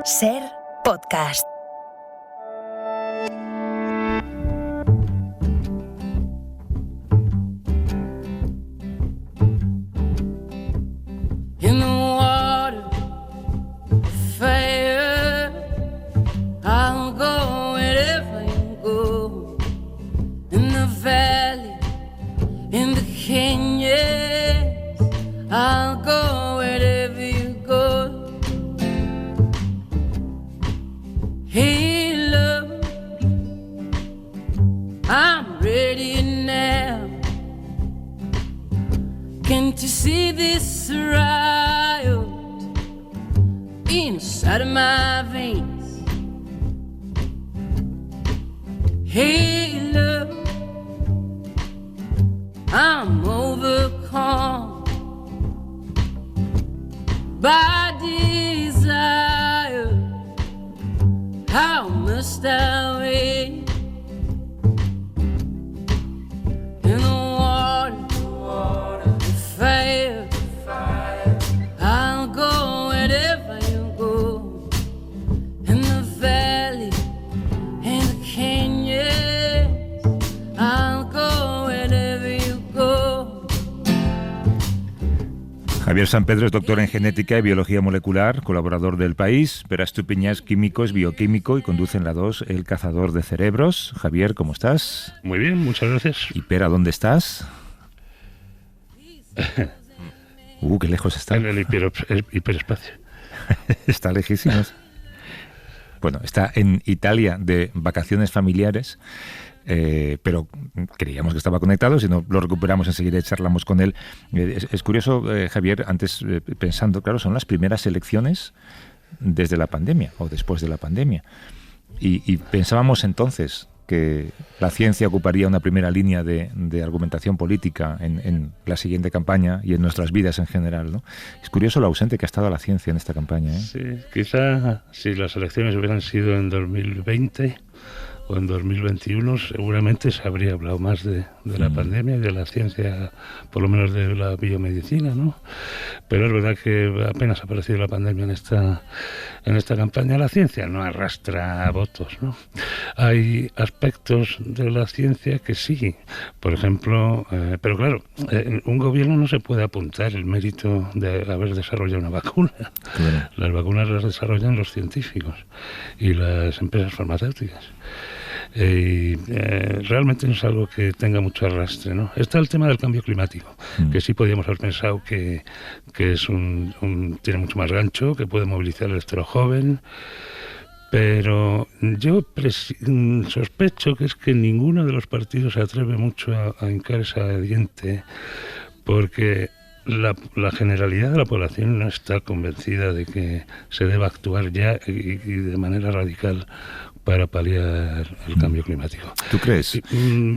Ser Podcast. In the water, fire, I'll go wherever you go. In the valley, in the canyons, I'll go wherever you go. Hey, love, I'm ready now. Can't you see this riot inside of my veins? Hey, love, I'm overcome by desire. How must I wait? In the water, the fire, I'll go wherever you go. In the valley, in the canyons, I'll go wherever you go. Javier Sampedro es doctor en genética y biología molecular, colaborador del País. Pere Estupiñán es químico, es bioquímico y conduce en la 2 El Cazador de Cerebros. Javier, ¿cómo estás? Muy bien, muchas gracias. ¿Y Pera, dónde estás? Qué lejos está. En el hiperespacio. Está lejísimos. Bueno, está en Italia de vacaciones familiares, pero creíamos que estaba conectado. Si no lo recuperamos enseguida y charlamos con él. Es curioso, Javier, antes pensando, claro, son las primeras elecciones desde la pandemia o después de la pandemia. Y pensábamos entonces que la ciencia ocuparía una primera línea de argumentación política en la siguiente campaña y en nuestras vidas en general, ¿no? Es curioso lo ausente que ha estado la ciencia en esta campaña, ¿eh? Sí, quizá si las elecciones hubieran sido en 2020 o en 2021, seguramente se habría hablado más de la pandemia y de la ciencia, por lo menos de la biomedicina, ¿no? Pero es verdad que apenas ha aparecido la pandemia en esta campaña. La ciencia no arrastra votos, ¿no? Hay aspectos de la ciencia que sí, por ejemplo, pero claro, un gobierno no se puede apuntar el mérito de haber desarrollado una vacuna. Claro. Las vacunas las desarrollan los científicos y las empresas farmacéuticas. Realmente no es algo que tenga mucho arrastre, ¿no? Está el tema del cambio climático, que sí podríamos haber pensado que es tiene mucho más gancho, que puede movilizar el electorado joven, pero yo sospecho que es que ninguno de los partidos se atreve mucho a hincar esa diente, porque la generalidad de la población no está convencida de que se deba actuar ya y de manera radical para paliar el cambio climático. ¿Tú crees?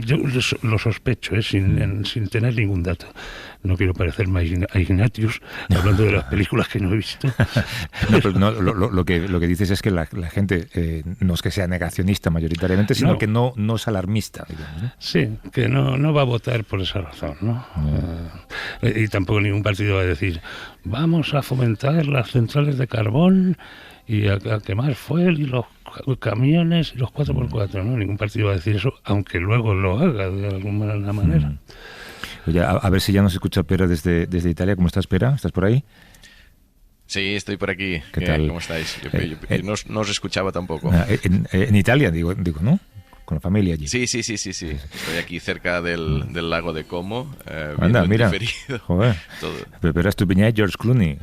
Yo lo sospecho, sin tener ningún dato. No quiero parecerme a Ignatius hablando de las películas que no he visto. Lo que dices es que la gente no es que sea negacionista mayoritariamente, sino que no es alarmista, digamos, ¿no? Sí, que no va a votar por esa razón, ¿no? Y tampoco ningún partido va a decir vamos a fomentar las centrales de carbón y a quemar fuel y los camiones y los 4x4, ¿no? Ningún partido va a decir eso, aunque luego lo haga de alguna manera. Oye, a ver si ya nos escucha Pera desde Italia. ¿Cómo estás, Pera? ¿Estás por ahí? Sí, estoy por aquí. ¿Qué tal? ¿Cómo estáis? Yo no os escuchaba tampoco. En Italia, digo, ¿no? Con la familia allí. Sí. Estoy aquí cerca del lago de Como. Anda, mira. Joder. Todo. Pero Estupiñán y George Clooney.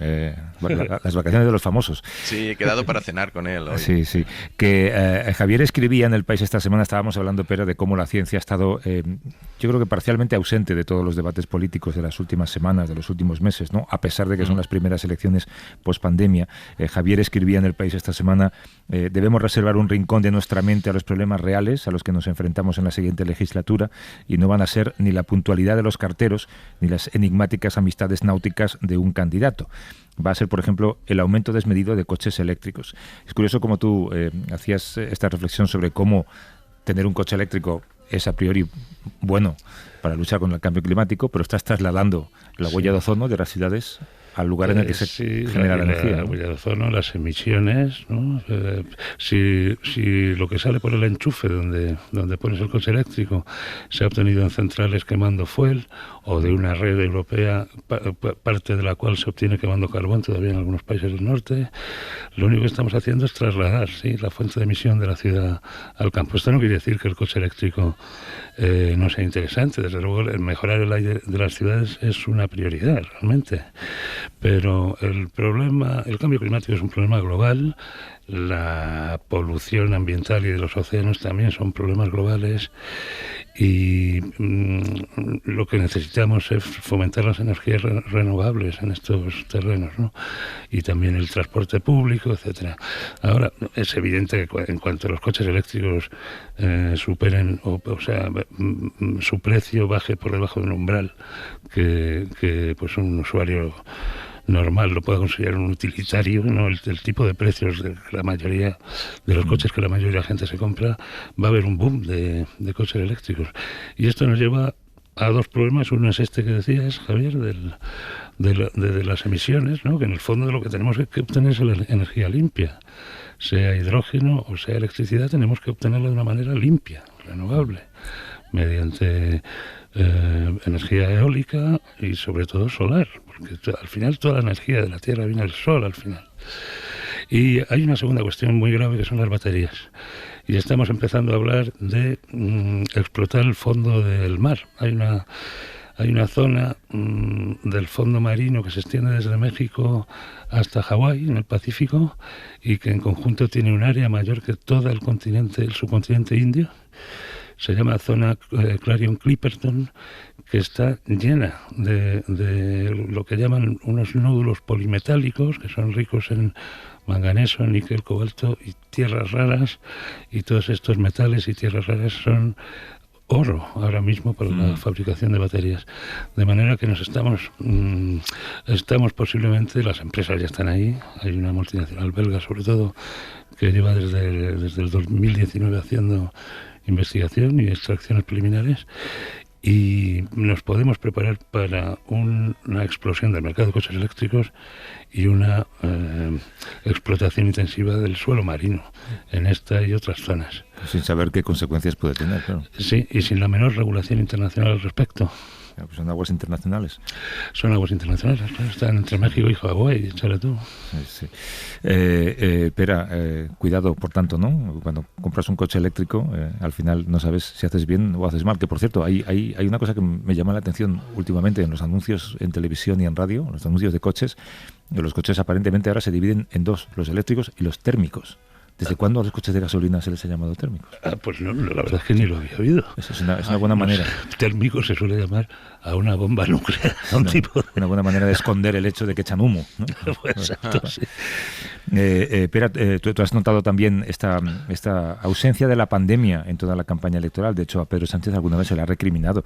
Las vacaciones de los famosos. Sí, he quedado para cenar con él hoy. Sí. Que Javier escribía en El País esta semana, estábamos hablando, Pera, de cómo la ciencia ha estado, yo creo que parcialmente ausente de todos los debates políticos de las últimas semanas, de los últimos meses, ¿no? A pesar de que son las primeras elecciones post-pandemia. Javier escribía en El País esta semana, debemos reservar un rincón de nuestra mente a los problemas reales, a los que nos enfrentamos en la siguiente legislatura, y no van a ser ni la puntualidad de los carteros ni las enigmáticas amistades náuticas de un candidato. Va a ser, por ejemplo, el aumento desmedido de coches eléctricos. Es curioso cómo tú hacías esta reflexión sobre cómo tener un coche eléctrico es a priori bueno para luchar con el cambio climático, pero estás trasladando la huella de ozono de las ciudades al lugar en el que se genera la energía. La huella de ozono, las emisiones, ¿no? Si lo que sale por el enchufe donde pones el coche eléctrico se ha obtenido en centrales quemando fuel, o de una red europea, parte de la cual se obtiene quemando carbón todavía en algunos países del norte, lo único que estamos haciendo es trasladar, ¿sí?, la fuente de emisión de la ciudad al campo. Esto no quiere decir que el coche eléctrico no sea interesante. Desde luego, el mejorar el aire de las ciudades es una prioridad, realmente. Pero el cambio climático es un problema global. La polución ambiental y de los océanos también son problemas globales, y lo que necesitamos es fomentar las energías renovables en estos terrenos, ¿no? Y también el transporte público, etcétera. Ahora, es evidente que en cuanto los coches eléctricos superen, o sea, su precio baje por debajo de un umbral que pues un usuario normal lo pueda considerar un utilitario, ¿no? El tipo de precios de la mayoría de los coches que la mayoría de la gente se compra, va a haber un boom de coches eléctricos. Y esto nos lleva a dos problemas. Uno es este que decías, Javier, de las emisiones, ¿no? Que en el fondo lo que tenemos que obtener es la energía limpia. Sea hidrógeno o sea electricidad, tenemos que obtenerla de una manera limpia, renovable, mediante energía eólica y sobre todo solar, porque al final toda la energía de la Tierra viene del Sol al final. Y hay una segunda cuestión muy grave, que son las baterías. Y estamos empezando a hablar de explotar el fondo del mar. Hay una zona del fondo marino que se extiende desde México hasta Hawái, en el Pacífico, y que en conjunto tiene un área mayor que todo el subcontinente indio. Se llama zona Clarion-Clipperton, que está llena de lo que llaman unos nódulos polimetálicos, que son ricos en manganeso, níquel, cobalto y tierras raras, y todos estos metales y tierras raras son oro ahora mismo para la fabricación de baterías. De manera que estamos posiblemente, las empresas ya están ahí, hay una multinacional belga sobre todo, que lleva desde el 2019 haciendo investigación y extracciones preliminares, y nos podemos preparar para una explosión del mercado de coches eléctricos y una explotación intensiva del suelo marino en esta y otras zonas. Sin saber qué consecuencias puede tener, claro. Sí, y sin la menor regulación internacional al respecto. Pues son aguas internacionales. Son aguas internacionales, claro. Están entre México y Hawái, échale tú. Sí. Pera, cuidado, por tanto, ¿no? Cuando compras un coche eléctrico, al final no sabes si haces bien o haces mal. Que, por cierto, hay una cosa que me llama la atención últimamente en los anuncios en televisión y en radio, los anuncios de coches. Los coches aparentemente ahora se dividen en dos, los eléctricos y los térmicos. ¿Desde cuándo a los coches de gasolina se les ha llamado térmicos? Pues no, la verdad es que ni lo había oído. Eso es una buena manera. Térmico se suele llamar a una bomba nuclear, a un tipo de... Una buena manera de esconder el hecho de que echan humo, ¿no? Exacto, sí. Pera, tú has notado también esta ausencia de la pandemia en toda la campaña electoral. De hecho, a Pedro Sánchez alguna vez se le ha recriminado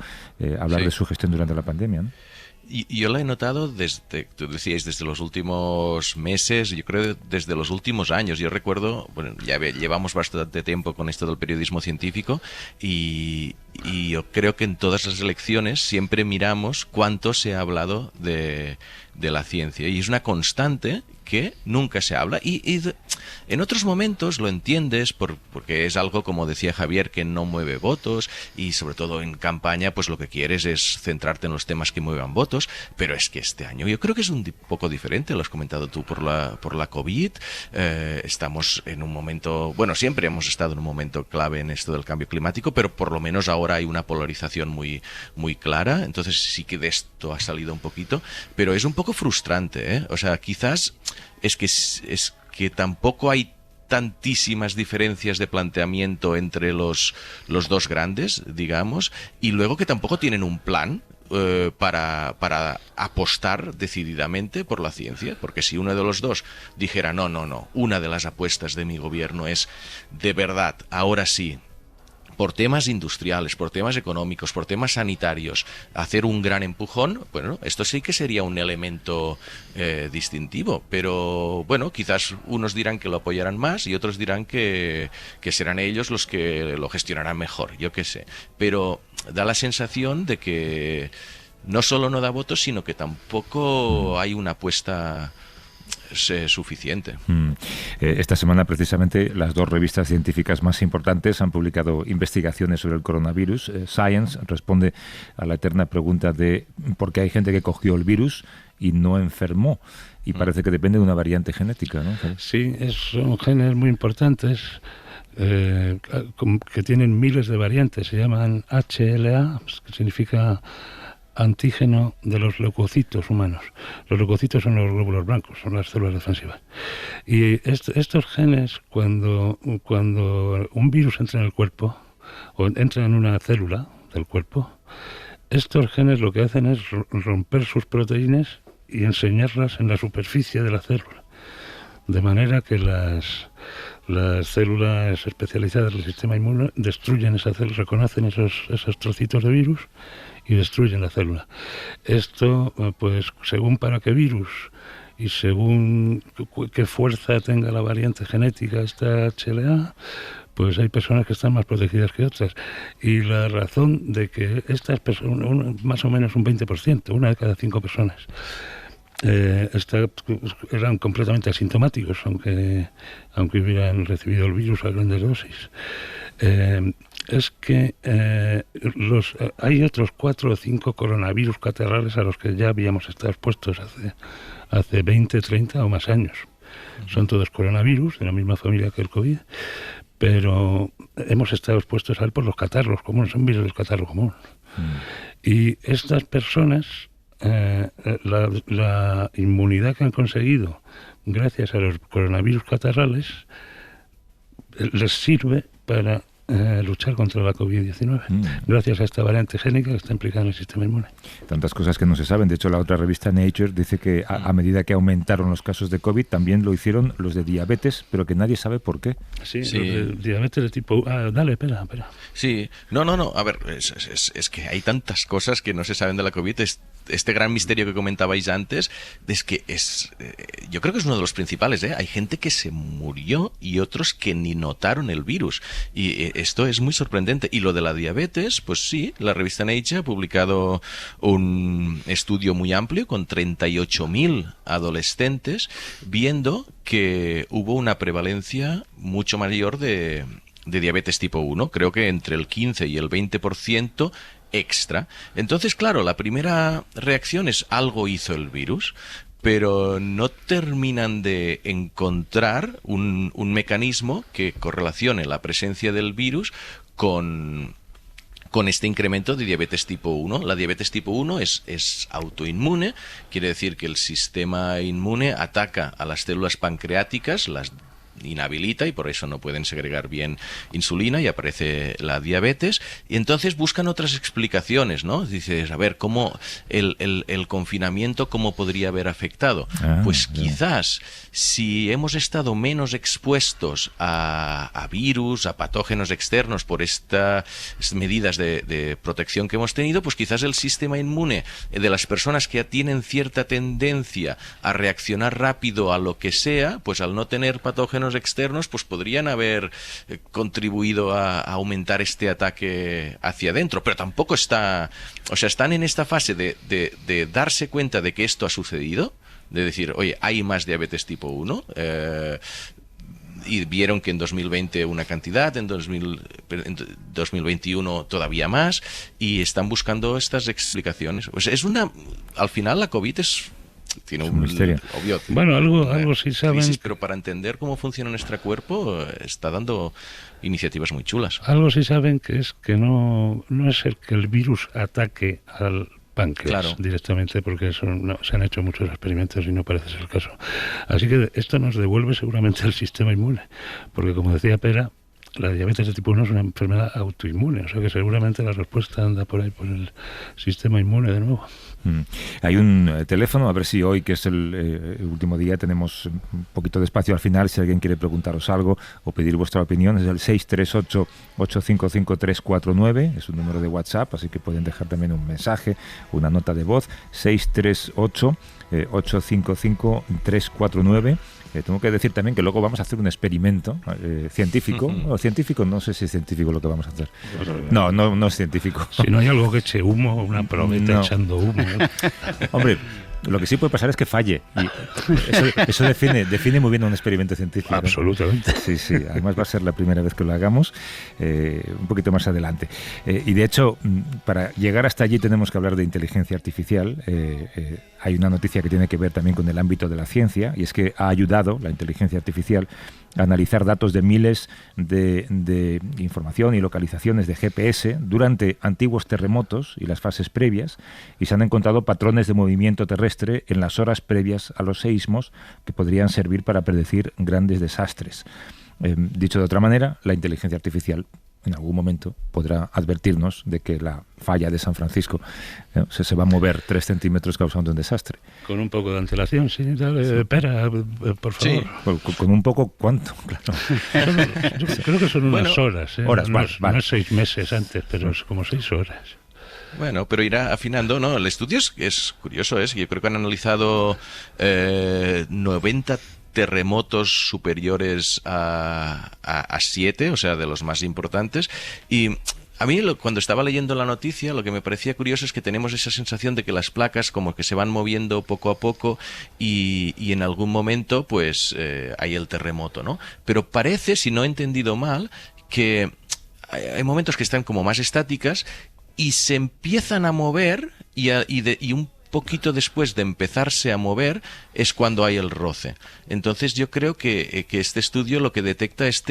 hablar de su gestión durante la pandemia, ¿no? Y yo la he notado tú decíais, desde los últimos meses, yo creo desde los últimos años. Yo recuerdo, bueno, ya llevamos bastante tiempo con esto del periodismo científico, y yo creo que en todas las elecciones siempre miramos cuánto se ha hablado de la ciencia, y es una constante que nunca se habla, y en otros momentos lo entiendes porque es algo, como decía Javier, que no mueve votos, y sobre todo en campaña pues lo que quieres es centrarte en los temas que muevan votos. Pero es que este año yo creo que es un poco diferente, lo has comentado tú por la COVID. Estamos en un momento, bueno, siempre hemos estado en un momento clave en esto del cambio climático, pero por lo menos ahora hay una polarización muy, muy clara. Entonces sí que de esto ha salido un poquito, pero es un poco frustrante, ¿eh? O sea, quizás es que tampoco hay tantísimas diferencias de planteamiento entre los dos grandes, digamos, y luego que tampoco tienen un plan para apostar decididamente por la ciencia, porque si uno de los dos dijera no, una de las apuestas de mi gobierno es de verdad, ahora sí, por temas industriales, por temas económicos, por temas sanitarios, hacer un gran empujón, bueno, esto sí que sería un elemento distintivo, pero bueno, quizás unos dirán que lo apoyarán más y otros dirán que serán ellos los que lo gestionarán mejor, yo qué sé, pero da la sensación de que no solo no da votos, sino que tampoco hay una apuesta suficiente. Esta semana, precisamente, las dos revistas científicas más importantes han publicado investigaciones sobre el coronavirus. Science responde a la eterna pregunta de por qué hay gente que cogió el virus y no enfermó. Y parece que depende de una variante genética, ¿no? Sí, son genes muy importantes que tienen miles de variantes. Se llaman HLA, que significa antígeno de los leucocitos humanos. Los leucocitos son los glóbulos blancos, son las células defensivas. Y estos genes, cuando un virus entra en el cuerpo, o entra en una célula del cuerpo, estos genes lo que hacen es romper sus proteínas y enseñarlas en la superficie de la célula. De manera que las células especializadas del sistema inmune destruyen esa célula, reconocen esos trocitos de virus y destruyen la célula. Esto, pues, según para qué virus y según qué fuerza tenga la variante genética esta HLA, pues hay personas que están más protegidas que otras. Y la razón de que estas personas, más o menos un 20%, una de cada 5 personas, eran completamente asintomáticos, aunque hubieran recibido el virus a grandes dosis. Es que hay otros 4 o 5 coronavirus catarrales a los que ya habíamos estado expuestos hace 20, 30 o más años. Son todos coronavirus, de la misma familia que el COVID, pero hemos estado expuestos a él por los catarros comunes, son virus del catarro común. Y estas personas, la inmunidad que han conseguido gracias a los coronavirus catarrales les sirve para luchar contra la COVID-19, gracias a esta variante génica que está implicada en el sistema inmune. Tantas cosas que no se saben. De hecho, la otra revista Nature dice que a medida que aumentaron los casos de COVID, también lo hicieron los de diabetes, pero que nadie sabe por qué. Sí. Los de diabetes de tipo... dale, espera. Sí, no. A ver, es que hay tantas cosas que no se saben de la COVID. Este gran misterio que comentabais antes, es que yo creo que es uno de los principales, ¿eh? Hay gente que se murió y otros que ni notaron el virus. Y esto es muy sorprendente. Y lo de la diabetes, pues sí, la revista Nature ha publicado un estudio muy amplio con 38.000 adolescentes, viendo que hubo una prevalencia mucho mayor de diabetes tipo 1, creo que entre el 15 y el 20% extra. Entonces, claro, la primera reacción es algo hizo el virus, pero no terminan de encontrar un mecanismo que correlacione la presencia del virus con este incremento de diabetes tipo 1. La diabetes tipo 1 es autoinmune, quiere decir que el sistema inmune ataca a las células pancreáticas, las inhabilita y por eso no pueden segregar bien insulina y aparece la diabetes, y entonces buscan otras explicaciones, ¿no? Dices, a ver, ¿cómo el confinamiento cómo podría haber afectado? Pues quizás si hemos estado menos expuestos a virus, a patógenos externos por estas medidas de protección que hemos tenido, pues quizás el sistema inmune de las personas que tienen cierta tendencia a reaccionar rápido a lo que sea, pues al no tener patógenos externos, pues podrían haber contribuido a aumentar este ataque hacia adentro, pero tampoco están en esta fase de darse cuenta de que esto ha sucedido, de decir, oye, hay más diabetes tipo 1, y vieron que en 2020 una cantidad, en 2021 todavía más, y están buscando estas explicaciones. Pues al final la COVID tiene un misterio. Obvio. Bueno, algo sí saben. Crisis, pero para entender cómo funciona nuestro cuerpo está dando iniciativas muy chulas. Algo sí saben que es que no es el que el virus ataque al páncreas directamente, porque eso se han hecho muchos experimentos y no parece ser el caso. Así que esto nos devuelve seguramente el sistema inmune, porque como decía Pera, la diabetes de tipo 1 es una enfermedad autoinmune, o sea que seguramente la respuesta anda por ahí, por el sistema inmune de nuevo. Hay un teléfono, a ver si hoy, que es el último día, tenemos un poquito de espacio al final, si alguien quiere preguntaros algo o pedir vuestra opinión, es el 638-855-349, es un número de WhatsApp, así que pueden dejar también un mensaje, una nota de voz, 638-855-349, Tengo que decir también que luego vamos a hacer un experimento científico, o científico, no sé si es científico lo que vamos a hacer. No es científico. Si no hay algo que eche humo, una probeta echando humo. Hombre, lo que sí puede pasar es que falle. Y eso define muy bien un experimento científico. Absolutamente. Sí. Además va a ser la primera vez que lo hagamos, un poquito más adelante. Y de hecho, para llegar hasta allí tenemos que hablar de inteligencia artificial. Hay una noticia que tiene que ver también con el ámbito de la ciencia, y es que ha ayudado la inteligencia artificial a analizar datos de miles de información y localizaciones de GPS durante antiguos terremotos y las fases previas, y se han encontrado patrones de movimiento terrestre en las horas previas a los seísmos que podrían servir para predecir grandes desastres. Dicho de otra manera, la inteligencia artificial en algún momento podrá advertirnos de que la falla de San Francisco se va a mover 3 centímetros causando un desastre. Con un poco de antelación, sí. Espera, por favor. Sí. Con un poco, ¿cuánto? Claro. Yo creo que son unas horas. Horas, no vale. es 6 meses antes, pero es como 6 horas. Bueno, pero irá afinando, ¿no? El estudio es curioso, yo creo que han analizado 90 terremotos superiores a 7, o sea, de los más importantes, y a mí cuando estaba leyendo la noticia lo que me parecía curioso es que tenemos esa sensación de que las placas como que se van moviendo poco a poco y en algún momento pues hay el terremoto, ¿no? Pero parece, si no he entendido mal, que hay momentos que están como más estáticas y se empiezan a mover y un poquito después de empezarse a mover es cuando hay el roce. Entonces yo creo que este estudio lo que detecta es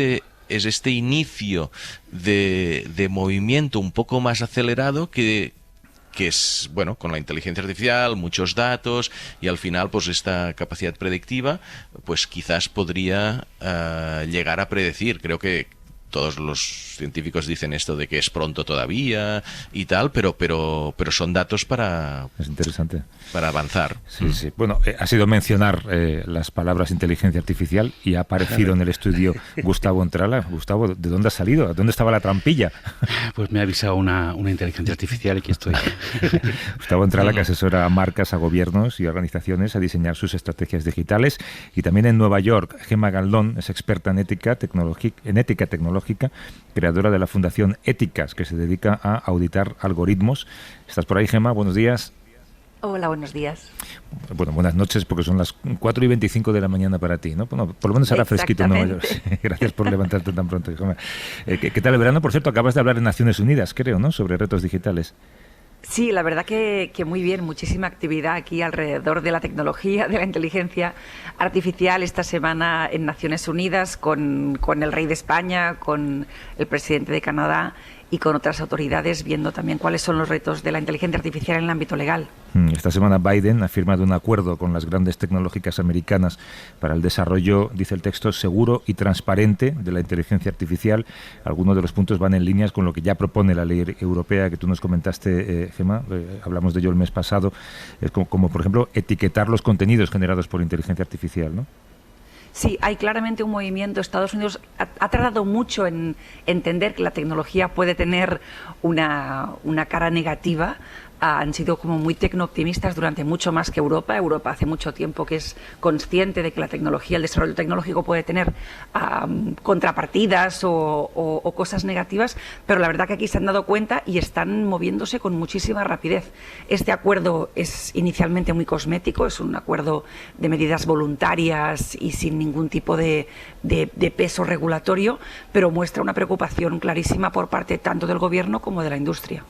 este inicio de movimiento un poco más acelerado que es, bueno, con la inteligencia artificial, muchos datos y al final pues esta capacidad predictiva pues quizás podría llegar a predecir. Creo que todos los científicos dicen esto de que es pronto todavía y tal, pero son datos es interesante para avanzar. Sí. Bueno, ha sido mencionar las palabras inteligencia artificial y ha aparecido en el estudio Gustavo Entrala. Gustavo, ¿de dónde has salido? ¿Dónde estaba la trampilla? Pues me ha avisado una inteligencia artificial y aquí estoy. Gustavo Entrala, que asesora a marcas, a gobiernos y organizaciones a diseñar sus estrategias digitales. Y también en Nueva York, Gemma Galdón es experta en ética tecnológica, creadora de la Fundación Éticas, que se dedica a auditar algoritmos. ¿Estás por ahí, Gemma? Buenos días. Hola, buenos días. Bueno, buenas noches, porque son las 4:25 de la mañana para ti, ¿no? Bueno, por lo menos hará fresquito en Nueva York. Sí, gracias por levantarte tan pronto, Gemma. ¿Qué tal el verano? Por cierto, acabas de hablar en Naciones Unidas, creo, ¿no?, sobre retos digitales. Sí, la verdad que muy bien, muchísima actividad aquí alrededor de la tecnología, de la inteligencia artificial esta semana en Naciones Unidas con el rey de España, con el presidente de Canadá y con otras autoridades viendo también cuáles son los retos de la inteligencia artificial en el ámbito legal. Esta semana Biden ha firmado un acuerdo con las grandes tecnológicas americanas para el desarrollo, dice el texto, seguro y transparente de la inteligencia artificial. Algunos de los puntos van en líneas con lo que ya propone la ley europea que tú nos comentaste, Gemma. Hablamos de ello el mes pasado. Es como, por ejemplo, etiquetar los contenidos generados por inteligencia artificial, ¿no? Sí, hay claramente un movimiento. Estados Unidos ha tardado mucho en entender que la tecnología puede tener una cara negativa. Han sido como muy tecnooptimistas durante mucho más que Europa. Europa hace mucho tiempo que es consciente de que la tecnología, el desarrollo tecnológico puede tener contrapartidas o cosas negativas, pero la verdad que aquí se han dado cuenta y están moviéndose con muchísima rapidez. Este acuerdo es inicialmente muy cosmético, es un acuerdo de medidas voluntarias y sin ningún tipo de peso regulatorio, pero muestra una preocupación clarísima por parte tanto del gobierno como de la industria.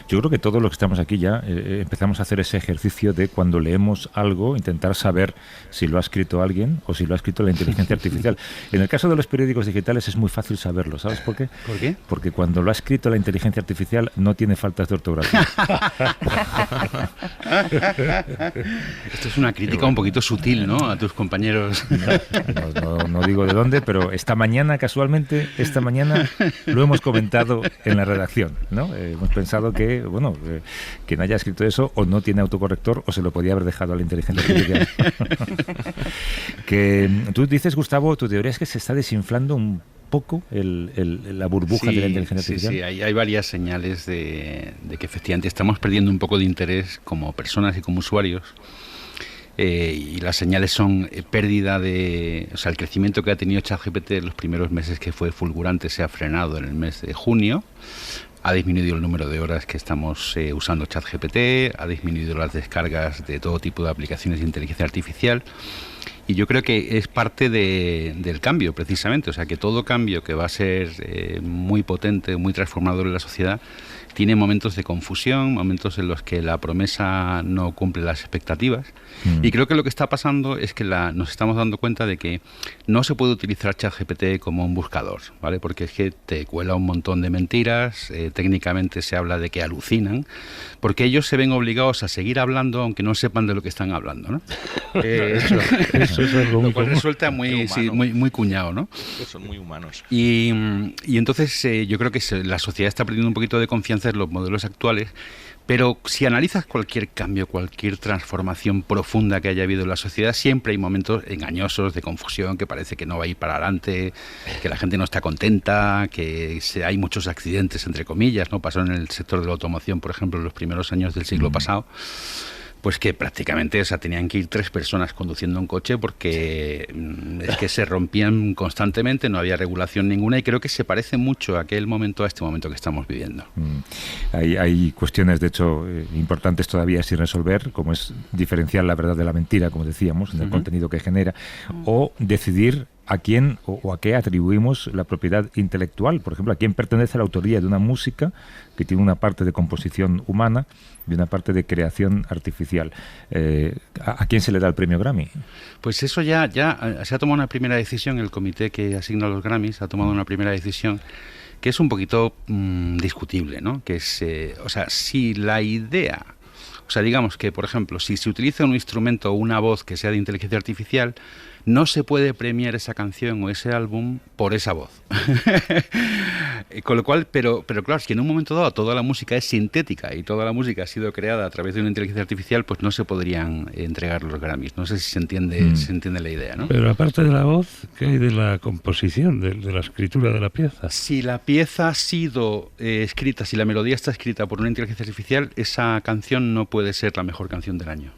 Yo creo que todos los que estamos aquí ya empezamos a hacer ese ejercicio de cuando leemos algo, intentar saber si lo ha escrito alguien o si lo ha escrito la inteligencia artificial. En el caso de los periódicos digitales es muy fácil saberlo, ¿sabes por qué? ¿Por qué? Porque cuando lo ha escrito la inteligencia artificial no tiene faltas de ortografía. Esto es una crítica un poquito sutil, ¿no?, a tus compañeros. No digo de dónde, pero esta mañana lo hemos comentado en la redacción, ¿no? Hemos pensado que, bueno, quien haya escrito eso o no tiene autocorrector o se lo podía haber dejado a la inteligencia artificial. Que tú dices, Gustavo, tu teoría es que se está desinflando un poco la burbuja de la inteligencia artificial. Sí, hay varias señales de que efectivamente estamos perdiendo un poco de interés como personas y como usuarios y las señales son pérdida de... O sea, el crecimiento que ha tenido ChatGPT en los primeros meses, que fue fulgurante, se ha frenado en el mes de junio. Ha disminuido el número de horas que estamos usando ChatGPT, ha disminuido las descargas de todo tipo de aplicaciones de inteligencia artificial. Y yo creo que es parte del cambio, precisamente. O sea, que todo cambio que va a ser muy potente, muy transformador en la sociedad, tiene momentos de confusión, momentos en los que la promesa no cumple las expectativas. Y creo que lo que está pasando es que nos estamos dando cuenta de que no se puede utilizar ChatGPT como un buscador, ¿vale? Porque es que te cuela un montón de mentiras, técnicamente se habla de que alucinan, porque ellos se ven obligados a seguir hablando aunque no sepan de lo que están hablando, ¿no? Eso es algo lo cual resulta muy cuñado, ¿no? Son muy humanos. Y entonces yo creo que la sociedad está perdiendo un poquito de confianza en los modelos actuales, pero si analizas cualquier cambio, cualquier transformación profunda que haya habido en la sociedad, siempre hay momentos engañosos de confusión, que parece que no va a ir para adelante, que la gente no está contenta, que hay muchos accidentes, entre comillas, ¿no? Pasó en el sector de la automoción, por ejemplo, en los primeros años del siglo pasado. Pues que prácticamente, o sea, tenían que ir 3 personas conduciendo un coche porque es que se rompían constantemente, no había regulación ninguna, y creo que se parece mucho a aquel momento a este momento que estamos viviendo. Hay cuestiones, de hecho, importantes todavía sin resolver, como es diferenciar la verdad de la mentira, como decíamos, en el contenido que genera, o decidir a quién o a qué atribuimos la propiedad intelectual. Por ejemplo, a quién pertenece la autoría de una música que tiene una parte de composición humana y una parte de creación artificial. ¿A quién se le da el premio Grammy? Pues eso ya se ha tomado una primera decisión, el comité que asigna los Grammys ha tomado una primera decisión que es un poquito discutible, ¿no? Que es, o sea, si la idea... O sea, digamos que, por ejemplo, si se utiliza un instrumento o una voz que sea de inteligencia artificial, no se puede premiar esa canción o ese álbum por esa voz. Con lo cual, pero claro, si en un momento dado toda la música es sintética y toda la música ha sido creada a través de una inteligencia artificial, pues no se podrían entregar los Grammys. No sé si se entiende la idea, ¿no? Pero aparte de la voz, ¿qué hay de la composición, de la escritura de la pieza? Si la pieza ha sido escrita, si la melodía está escrita por una inteligencia artificial, esa canción no puede ser la mejor canción del año.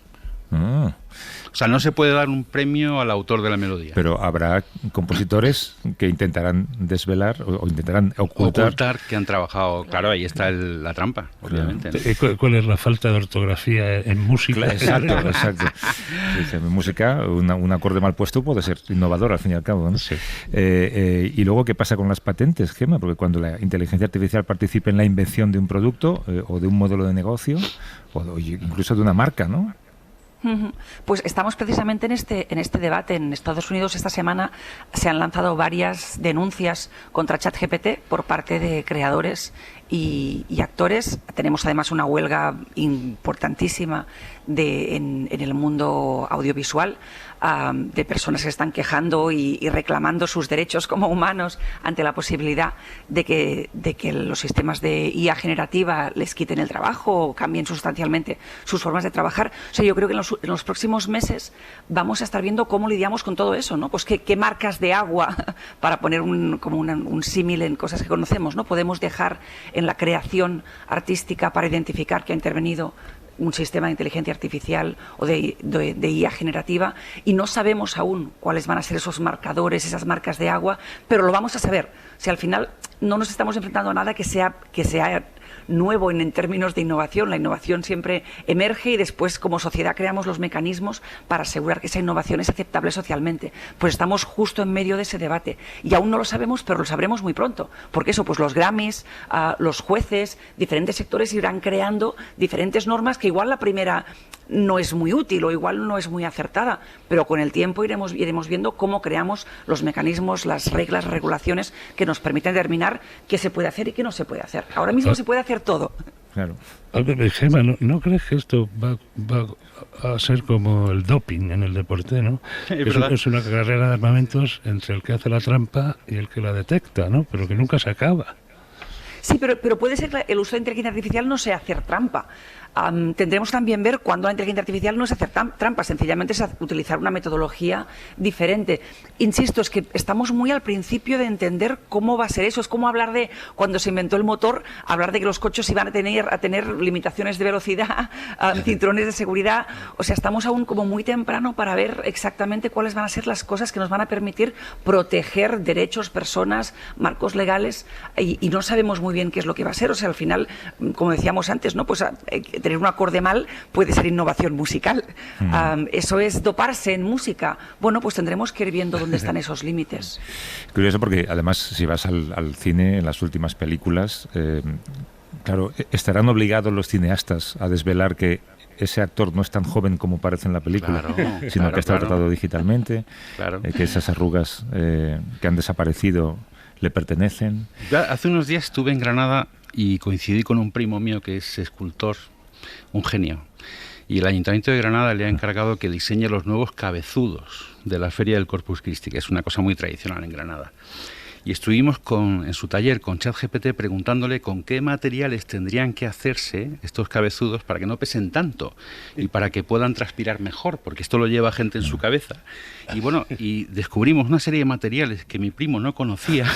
O sea, no se puede dar un premio al autor de la melodía. Pero habrá compositores que intentarán desvelar o intentarán ocultar que han trabajado. Claro, ahí está la trampa, obviamente, ¿no? ¿Cuál es la falta de ortografía en música? Exacto. Sí, en música, un acorde mal puesto puede ser innovador, al fin y al cabo, ¿no? Sí. Y luego, ¿qué pasa con las patentes, Gemma? Porque cuando la inteligencia artificial participa en la invención de un producto o de un modelo de negocio o incluso de una marca, ¿no? Pues estamos precisamente en este debate. En Estados Unidos esta semana se han lanzado varias denuncias contra ChatGPT por parte de creadores y actores. Tenemos además una huelga importantísima en el mundo audiovisual, de personas que están quejando y reclamando sus derechos como humanos ante la posibilidad de que los sistemas de IA generativa les quiten el trabajo o cambien sustancialmente sus formas de trabajar. O sea, yo creo que en los próximos meses vamos a estar viendo cómo lidiamos con todo eso, ¿no? Pues qué marcas de agua, para poner un símil en cosas que conocemos, ¿no? Podemos dejar en la creación artística para identificar que ha intervenido un sistema de inteligencia artificial o de IA generativa, y no sabemos aún cuáles van a ser esos marcadores, esas marcas de agua, pero lo vamos a saber. Si al final no nos estamos enfrentando a nada que sea nuevo en términos de innovación. La innovación siempre emerge y después como sociedad creamos los mecanismos para asegurar que esa innovación es aceptable socialmente. Pues estamos justo en medio de ese debate y aún no lo sabemos, pero lo sabremos muy pronto, porque eso, pues los Grammys, los jueces, diferentes sectores irán creando diferentes normas que igual la primera no es muy útil o igual no es muy acertada, pero con el tiempo iremos viendo cómo creamos los mecanismos, las reglas, regulaciones que nos permiten determinar qué se puede hacer y qué no se puede hacer. Ahora mismo se puede hacer todo. Claro. Gemma, ¿no crees que esto va a ser como el doping en el deporte, ¿no? Es una carrera de armamentos entre el que hace la trampa y el que la detecta, ¿no? Pero que nunca se acaba. Sí, pero puede ser que el uso de inteligencia artificial no sea hacer trampa. Tendremos también ver cuándo la inteligencia artificial no es hacer trampas, sencillamente es utilizar una metodología diferente. Insisto, es que estamos muy al principio de entender cómo va a ser eso. Es como hablar de, cuando se inventó el motor, hablar de que los coches iban a tener limitaciones de velocidad, cinturones de seguridad. O sea, estamos aún como muy temprano para ver exactamente cuáles van a ser las cosas que nos van a permitir proteger derechos, personas, marcos legales, y no sabemos muy bien qué es lo que va a ser. O sea, al final, como decíamos antes, ¿no? Pues tener un acorde mal puede ser innovación musical. Eso es doparse en música. Bueno, pues tendremos que ir viendo dónde están esos límites. Curioso porque además si vas al cine, en las últimas películas, claro, estarán obligados los cineastas a desvelar que ese actor no es tan joven como parece en la película, sino que está tratado digitalmente, que esas arrugas que han desaparecido le pertenecen. Hace unos días estuve en Granada y coincidí con un primo mío que es escultor, un genio. Y el Ayuntamiento de Granada le ha encargado que diseñe los nuevos cabezudos de la Feria del Corpus Christi, que es una cosa muy tradicional en Granada. Y estuvimos en su taller con ChatGPT preguntándole con qué materiales tendrían que hacerse estos cabezudos para que no pesen tanto y para que puedan transpirar mejor, porque esto lo lleva gente en su cabeza. Y bueno, y descubrimos una serie de materiales que mi primo no conocía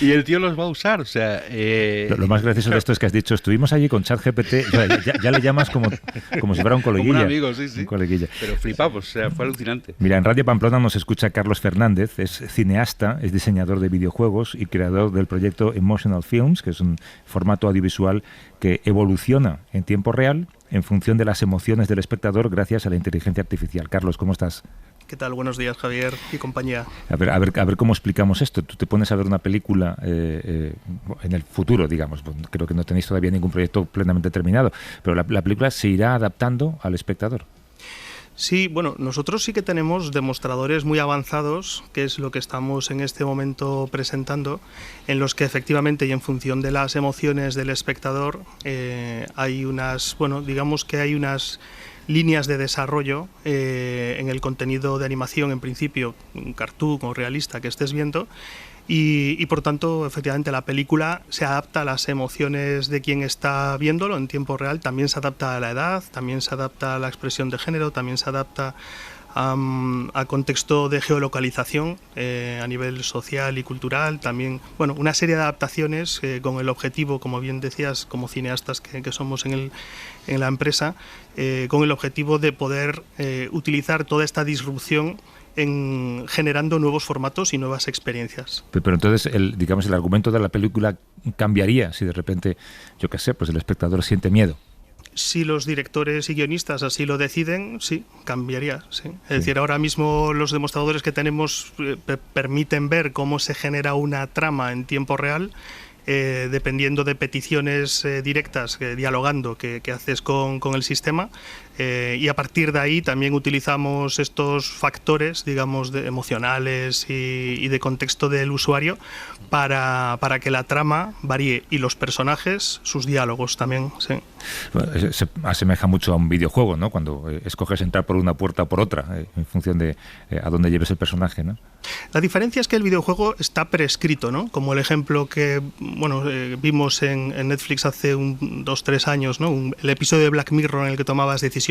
y el tío los va a usar. O sea, lo más gracioso de esto es que has dicho, estuvimos allí con ChatGPT, o sea, ya le llamas como si fuera un coleguilla. Como un amigo, sí. Un coleguilla. Pero flipamos, o sea, fue alucinante. Mira, en Radio Pamplona nos escucha Carlos Fernández, es cineasta, es diseñador de videojuegos y creador del proyecto Emotional Films, que es un formato audiovisual que evoluciona en tiempo real en función de las emociones del espectador gracias a la inteligencia artificial. Carlos, ¿cómo estás? ¿Qué tal? Buenos días, Javier y compañía. A ver cómo explicamos esto. Tú te pones a ver una película en el futuro, digamos. Creo que no tenéis todavía ningún proyecto plenamente terminado, pero la película se irá adaptando al espectador. Sí, bueno, nosotros sí que tenemos demostradores muy avanzados, que es lo que estamos en este momento presentando, en los que efectivamente y en función de las emociones del espectador hay unas líneas de desarrollo en el contenido de animación, en principio, un cartoon o realista que estés viendo, y por tanto, efectivamente, la película se adapta a las emociones de quien está viéndolo en tiempo real, también se adapta a la edad, también se adapta a la expresión de género, también se adapta a contexto de geolocalización a nivel social y cultural, también, bueno, una serie de adaptaciones con el objetivo, como bien decías, como cineastas que somos en la empresa, con el objetivo de poder utilizar toda esta disrupción generando nuevos formatos y nuevas experiencias. Pero entonces, el argumento de la película cambiaría si de repente, yo qué sé, pues el espectador siente miedo. Si los directores y guionistas así lo deciden, sí, cambiaría. Sí. Es decir, ahora mismo los demostradores que tenemos permiten ver cómo se genera una trama en tiempo real, dependiendo de peticiones directas, dialogando, que haces con el sistema, y a partir de ahí también utilizamos estos factores, digamos, emocionales y de contexto del usuario para que la trama varíe y los personajes, sus diálogos también. Sí. Se asemeja mucho a un videojuego, ¿no? Cuando escoges entrar por una puerta o por otra, en función de a dónde lleves el personaje, ¿no? La diferencia es que el videojuego está prescrito, ¿no? Como el ejemplo que vimos en Netflix hace 2-3 años, ¿no? El episodio de Black Mirror en el que tomabas decisiones.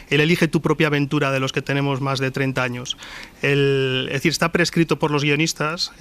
El elige tu propia aventura de los que tenemos más de 30 años. Es decir, está prescrito por los guionistas.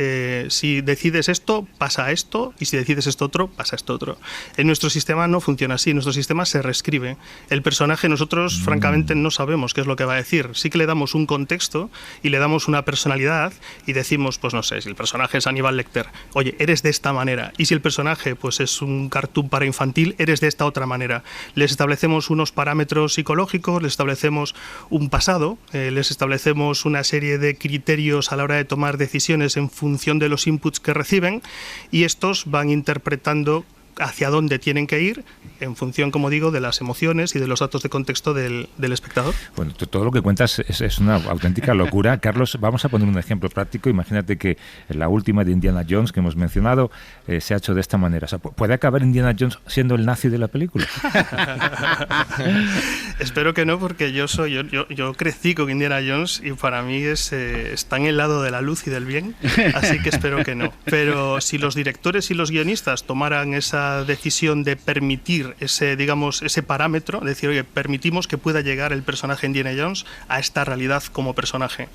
Si decides esto, pasa esto, y si decides esto otro, pasa esto otro. En nuestro sistema no funciona así. Nuestro sistema se reescribe. El personaje, nosotros francamente no sabemos qué es lo que va a decir. Sí que le damos un contexto y le damos una personalidad y decimos, pues no sé, si el personaje es Aníbal Lecter, oye, eres de esta manera. Y si el personaje pues es un cartoon para infantil, eres de esta otra manera. Les establecemos unos parámetros psicológicos, les establecemos un pasado, les establecemos una serie de criterios a la hora de tomar decisiones en función de los inputs que reciben, y estos van interpretando hacia dónde tienen que ir en función, como digo, de las emociones y de los datos de contexto del espectador. Bueno, todo lo que cuentas es una auténtica locura. Carlos, vamos a poner un ejemplo práctico. Imagínate que la última de Indiana Jones que hemos mencionado se ha hecho de esta manera. O sea, ¿puede acabar Indiana Jones siendo el nazi de la película? Espero que no, porque yo crecí con Indiana Jones y para mí está en el lado de la luz y del bien, así que espero que no. Pero si los directores y los guionistas tomaran esa la decisión de permitir ese parámetro, es decir, oye, permitimos que pueda llegar el personaje Indiana Jones a esta realidad como personaje.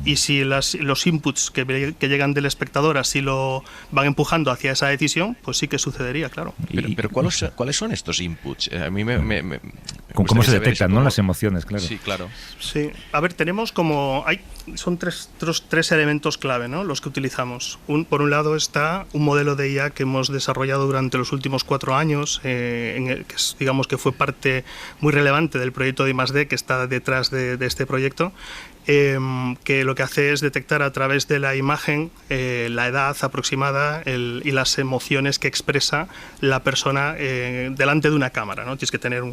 Y si los inputs que llegan del espectador así lo van empujando hacia esa decisión, pues sí que sucedería, claro. Pero ¿cuáles son estos inputs? A mí ¿Cómo se detectan, no, las emociones? Claro. Sí, claro. Sí, a ver, tenemos son tres elementos clave, ¿no?, los que utilizamos. Por un lado está un modelo de IA que hemos desarrollado durante los últimos 4 años, digamos que fue parte muy relevante del proyecto de I+D que está detrás de este proyecto, que lo que hace es detectar a través de la imagen la edad aproximada y las emociones que expresa la persona delante de una cámara, ¿no? Tienes que tener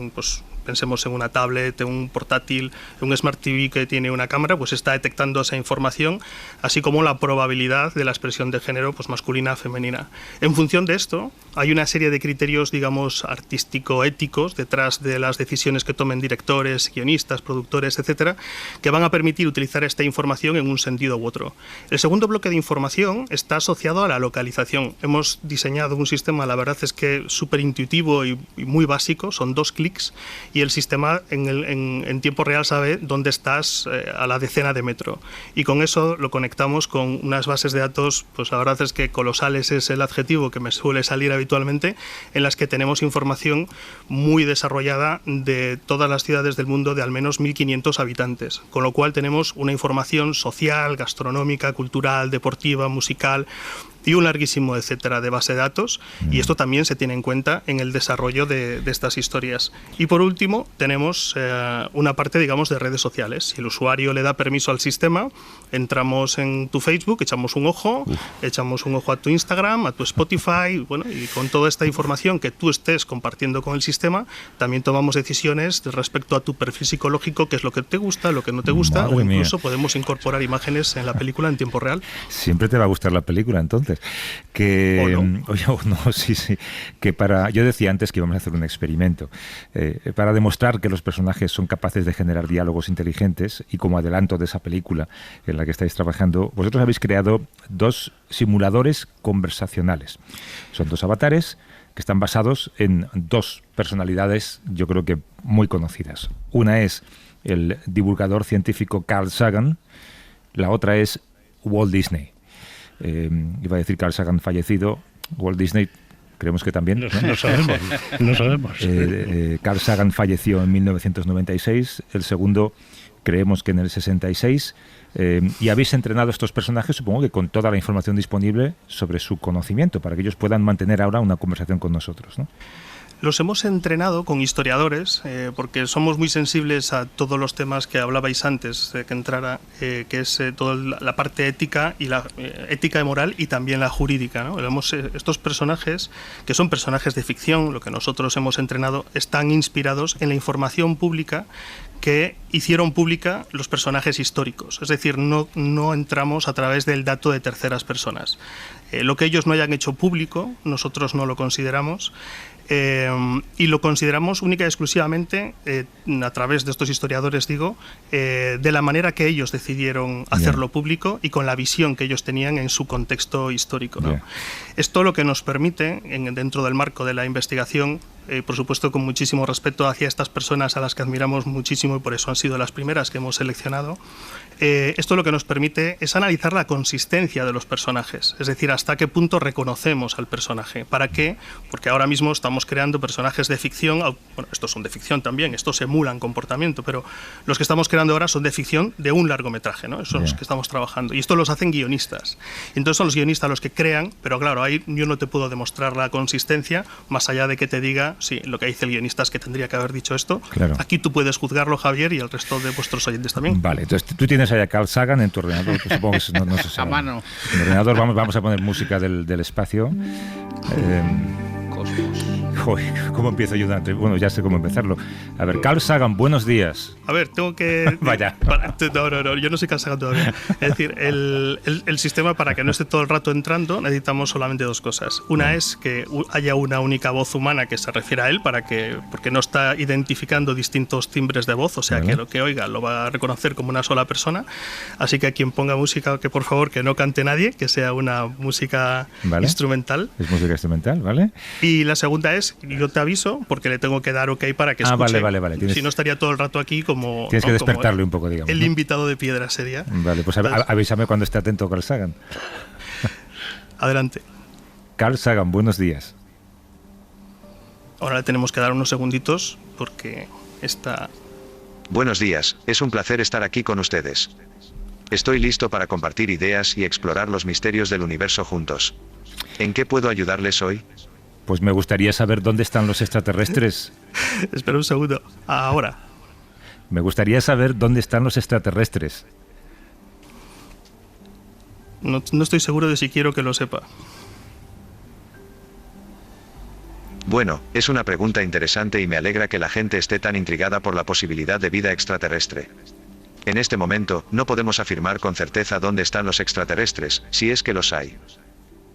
pensemos en una tablet, en un portátil, en un Smart TV que tiene una cámara, pues está detectando esa información, así como la probabilidad de la expresión de género, pues masculina, femenina. En función de esto, hay una serie de criterios, digamos, artístico-éticos detrás de las decisiones que tomen directores, guionistas, productores, etcétera, que van a permitir utilizar esta información en un sentido u otro. El segundo bloque de información está asociado a la localización. Hemos diseñado un sistema, la verdad es que súper intuitivo y muy básico, son 2 clics, y el sistema en tiempo real sabe dónde estás a la decena de metro. Y con eso lo conectamos con unas bases de datos, pues la verdad es que colosales es el adjetivo que me suele salir habitualmente, en las que tenemos información muy desarrollada de todas las ciudades del mundo de al menos 1.500 habitantes, con lo cual tenemos una información social, gastronómica, cultural, deportiva, musical y un larguísimo etcétera de base de datos, y esto también se tiene en cuenta en el desarrollo de estas historias. Y por último tenemos una parte, digamos, de redes sociales. Si el usuario le da permiso al sistema, entramos en tu Facebook, echamos un ojo a tu Instagram, a tu Spotify, bueno, y con toda esta información que tú estés compartiendo con el sistema, también tomamos decisiones respecto a tu perfil psicológico, qué es lo que te gusta, lo que no te gusta. Madre o incluso mía. Podemos incorporar imágenes en la película en tiempo real. Siempre te va a gustar la película, entonces. Yo decía antes que íbamos a hacer un experimento para demostrar que los personajes son capaces de generar diálogos inteligentes, y como adelanto de esa película en la que estáis trabajando, vosotros habéis creado 2 simuladores conversacionales. Son 2 avatares que están basados en 2 personalidades, yo creo que muy conocidas. Una es el divulgador científico Carl Sagan, la otra es Walt Disney. Iba a decir Carl Sagan fallecido, Walt Disney creemos que también. No sabemos. Carl Sagan falleció en 1996, el segundo creemos que en el 66, y habéis entrenado a estos personajes, supongo que con toda la información disponible sobre su conocimiento, para que ellos puedan mantener ahora una conversación con nosotros, ¿no? Los hemos entrenado con historiadores, porque somos muy sensibles a todos los temas que hablabais antes de que entrara, que es toda la parte ética y la ética y moral, y también la jurídica, ¿no? Estos personajes, que son personajes de ficción, lo que nosotros hemos entrenado, están inspirados en la información pública que hicieron pública los personajes históricos. Es decir, no entramos a través del dato de terceras personas. Lo que ellos no hayan hecho público, nosotros no lo consideramos. Y lo consideramos única y exclusivamente a través de estos historiadores, de la manera que ellos decidieron hacerlo público y con la visión que ellos tenían en su contexto histórico, ¿no? Esto lo que nos permite, dentro del marco de la investigación, por supuesto con muchísimo respeto hacia estas personas a las que admiramos muchísimo, y por eso han sido las primeras que hemos seleccionado, esto lo que nos permite es analizar la consistencia de los personajes, es decir, hasta qué punto reconocemos al personaje. ¿Para qué? Porque ahora mismo estamos creando personajes de ficción, bueno, estos son de ficción también, estos emulan comportamiento, pero los que estamos creando ahora son de ficción de un largometraje, ¿no? Esos son los que estamos trabajando, y esto los hacen guionistas. Entonces son los guionistas los que crean, pero claro, ahí yo no te puedo demostrar la consistencia, más allá de que te diga, sí, lo que dice el guionista es que tendría que haber dicho esto. Claro. Aquí tú puedes juzgarlo, Javier, y el resto de vuestros oyentes también. Vale, entonces tú tienes ahí a Carl Sagan en tu ordenador, pues supongo que no sé si a mano. En el ordenador vamos a poner música del espacio. Cosmos. Uy, ¿cómo empiezo yo? Bueno, ya sé cómo empezarlo. A ver, Carl Sagan, buenos días. A ver, tengo que... Vaya. No, yo no soy Carl Sagan todavía. Es decir, el sistema, para que no esté todo el rato entrando, necesitamos solamente dos cosas. Una es que haya una única voz humana que se refiera a él, porque no está identificando distintos timbres de voz, o sea, que lo que oiga lo va a reconocer como una sola persona. Así que a quien ponga música, que por favor que no cante nadie, que sea una música instrumental. Es música instrumental, ¿vale? Y la segunda es, yo te aviso, porque le tengo que dar OK para que escuche. Vale. Si no, estaría todo el rato aquí como... Tienes que despertarle un poco, digamos. El invitado de piedra sería. Vale, pues avísame cuando esté atento Carl Sagan. Adelante. Carl Sagan, buenos días. Ahora le tenemos que dar unos segunditos, porque está... Buenos días, es un placer estar aquí con ustedes. Estoy listo para compartir ideas y explorar los misterios del universo juntos. ¿En qué puedo ayudarles hoy? Pues me gustaría saber dónde están los extraterrestres. Espera un segundo. Ahora. Me gustaría saber dónde están los extraterrestres. No estoy seguro de si quiero que lo sepa. Bueno, es una pregunta interesante y me alegra que la gente esté tan intrigada por la posibilidad de vida extraterrestre. En este momento, no podemos afirmar con certeza dónde están los extraterrestres, si es que los hay.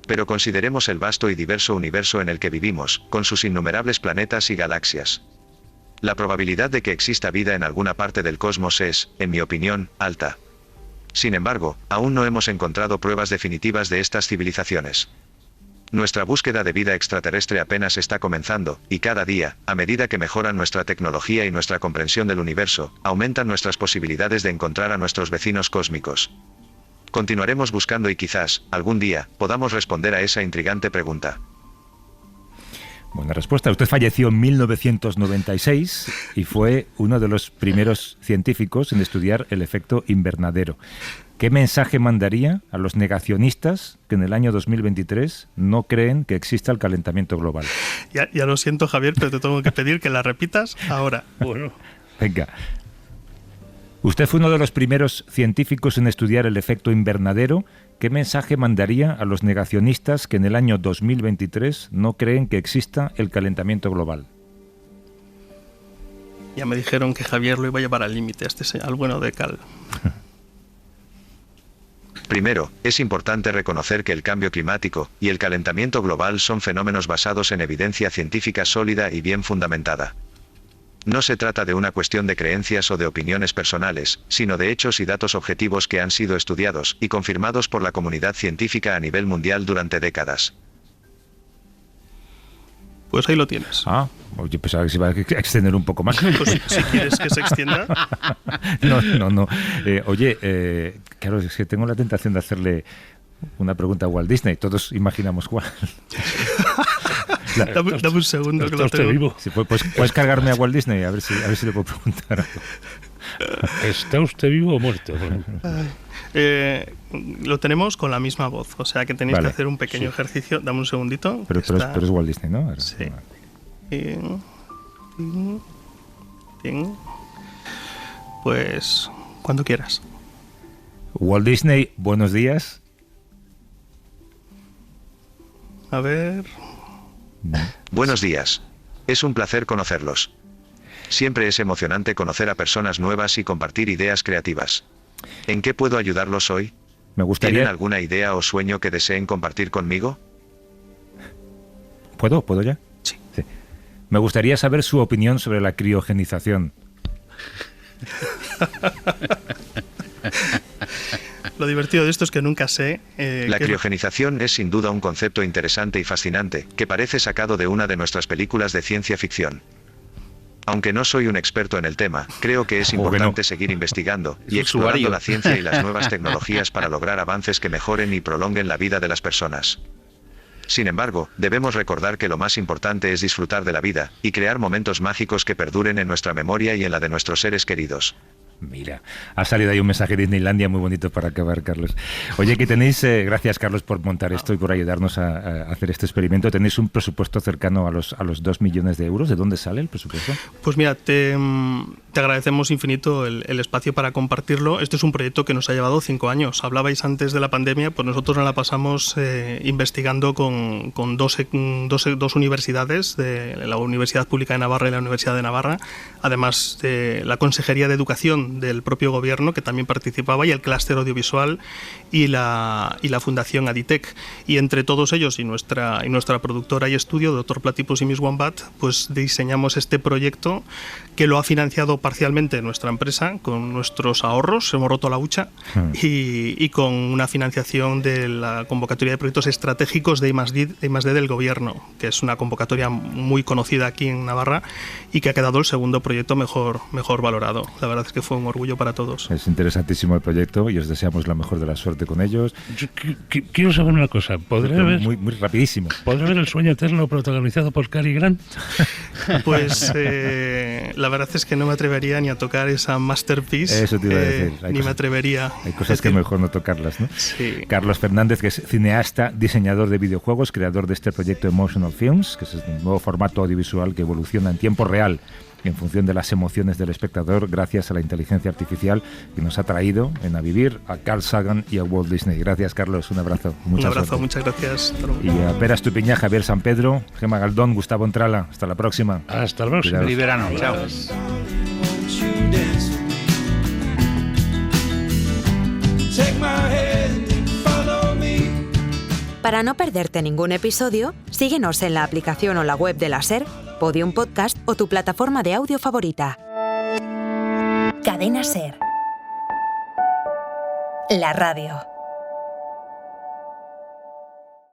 Pero consideremos el vasto y diverso universo en el que vivimos, con sus innumerables planetas y galaxias. La probabilidad de que exista vida en alguna parte del cosmos es, en mi opinión, alta. Sin embargo, aún no hemos encontrado pruebas definitivas de estas civilizaciones. Nuestra búsqueda de vida extraterrestre apenas está comenzando, y cada día, a medida que mejoran nuestra tecnología y nuestra comprensión del universo, aumentan nuestras posibilidades de encontrar a nuestros vecinos cósmicos. Continuaremos buscando y quizás, algún día, podamos responder a esa intrigante pregunta. Buena respuesta. Usted falleció en 1996 y fue uno de los primeros científicos en estudiar el efecto invernadero. ¿Qué mensaje mandaría a los negacionistas que en el año 2023 no creen que exista el calentamiento global? Ya lo siento, Javier, pero te tengo que pedir que la repitas ahora. Bueno. Venga. Usted fue uno de los primeros científicos en estudiar el efecto invernadero. ¿Qué mensaje mandaría a los negacionistas que en el año 2023 no creen que exista el calentamiento global? Ya me dijeron que Javier lo iba a llevar al límite, al bueno de Cal. Primero, es importante reconocer que el cambio climático y el calentamiento global son fenómenos basados en evidencia científica sólida y bien fundamentada. No se trata de una cuestión de creencias o de opiniones personales, sino de hechos y datos objetivos que han sido estudiados y confirmados por la comunidad científica a nivel mundial durante décadas. Pues ahí lo tienes. Oye, pensaba que se iba a extender un poco más. Pues si quieres que se extienda. No. Claro, es que tengo la tentación de hacerle una pregunta a Walt Disney. Todos imaginamos cuál. Dame un segundo que lo tengo. Vivo. Sí, puedes cargarme a Walt Disney, a ver si le puedo preguntar algo. ¿Está usted vivo o muerto? Lo tenemos con la misma voz, o sea que tenéis que hacer un pequeño ejercicio. Dame un segundito. Pero es Walt Disney, ¿no? Ahora, sí. Pues cuando quieras. Walt Disney, buenos días. A ver... Buenos días. Es un placer conocerlos. Siempre es emocionante conocer a personas nuevas y compartir ideas creativas. ¿En qué puedo ayudarlos hoy? ¿Tienen alguna idea o sueño que deseen compartir conmigo? ¿Puedo ya? Sí. Me gustaría saber su opinión sobre la criogenización. Lo divertido de esto es que nunca sé... La criogenización es sin duda un concepto interesante y fascinante, que parece sacado de una de nuestras películas de ciencia ficción. Aunque no soy un experto en el tema, creo que es importante seguir investigando y explorando la ciencia y las nuevas tecnologías para lograr avances que mejoren y prolonguen la vida de las personas. Sin embargo, debemos recordar que lo más importante es disfrutar de la vida y crear momentos mágicos que perduren en nuestra memoria y en la de nuestros seres queridos. Mira, ha salido ahí un mensaje de Disneylandia muy bonito para acabar, Carlos. Oye, que tenéis, gracias Carlos por montar esto y por ayudarnos a hacer este experimento, tenéis un presupuesto cercano a los 2 millones de euros. ¿De dónde sale el presupuesto? Pues mira, te agradecemos infinito el espacio para compartirlo. Este es un proyecto que nos ha llevado 5 años. Hablabais antes de la pandemia, pues nosotros nos la pasamos investigando con dos universidades, de la Universidad Pública de Navarra y la Universidad de Navarra, además de la Consejería de Educación del propio gobierno, que también participaba, y el clúster audiovisual y la Fundación Aditec. Y entre todos ellos y nuestra productora y estudio, Dr. Platypus y Miss Wombat, pues diseñamos este proyecto que lo ha financiado parcialmente nuestra empresa con nuestros ahorros, hemos roto la hucha, y con una financiación de la convocatoria de proyectos estratégicos de I+D del gobierno, que es una convocatoria muy conocida aquí en Navarra y que ha quedado el segundo proyecto mejor valorado. La verdad es que fue un orgullo para todos. Es interesantísimo el proyecto y os deseamos la mejor de la suerte con ellos. Yo quiero saber una cosa. ¿Podré ver? Muy rapidísimo. ¿Podré ver El sueño eterno protagonizado por Cary Grant? Pues la verdad es que no me atrevería ni a tocar esa masterpiece. Eso te iba a decir. Me atrevería. Hay cosas que mejor no tocarlas, ¿no? Sí. Carlos Fernández, que es cineasta, diseñador de videojuegos, creador de este proyecto Emotional Films, que es un nuevo formato audiovisual que evoluciona en tiempo real en función de las emociones del espectador gracias a la inteligencia artificial, que nos ha traído en A Vivir a Carl Sagan y a Walt Disney. Gracias, Carlos, un abrazo. Un abrazo, muchas gracias. Y a Pera Estupiñá, Javier San Pedro, Gemma Galdón, Gustavo Entrala. Hasta la próxima. Hasta la próxima. Feliz verano. Chao. Para no perderte ningún episodio, síguenos en la aplicación o la web de la SER, Podium Podcast o tu plataforma de audio favorita. Cadena SER. La radio.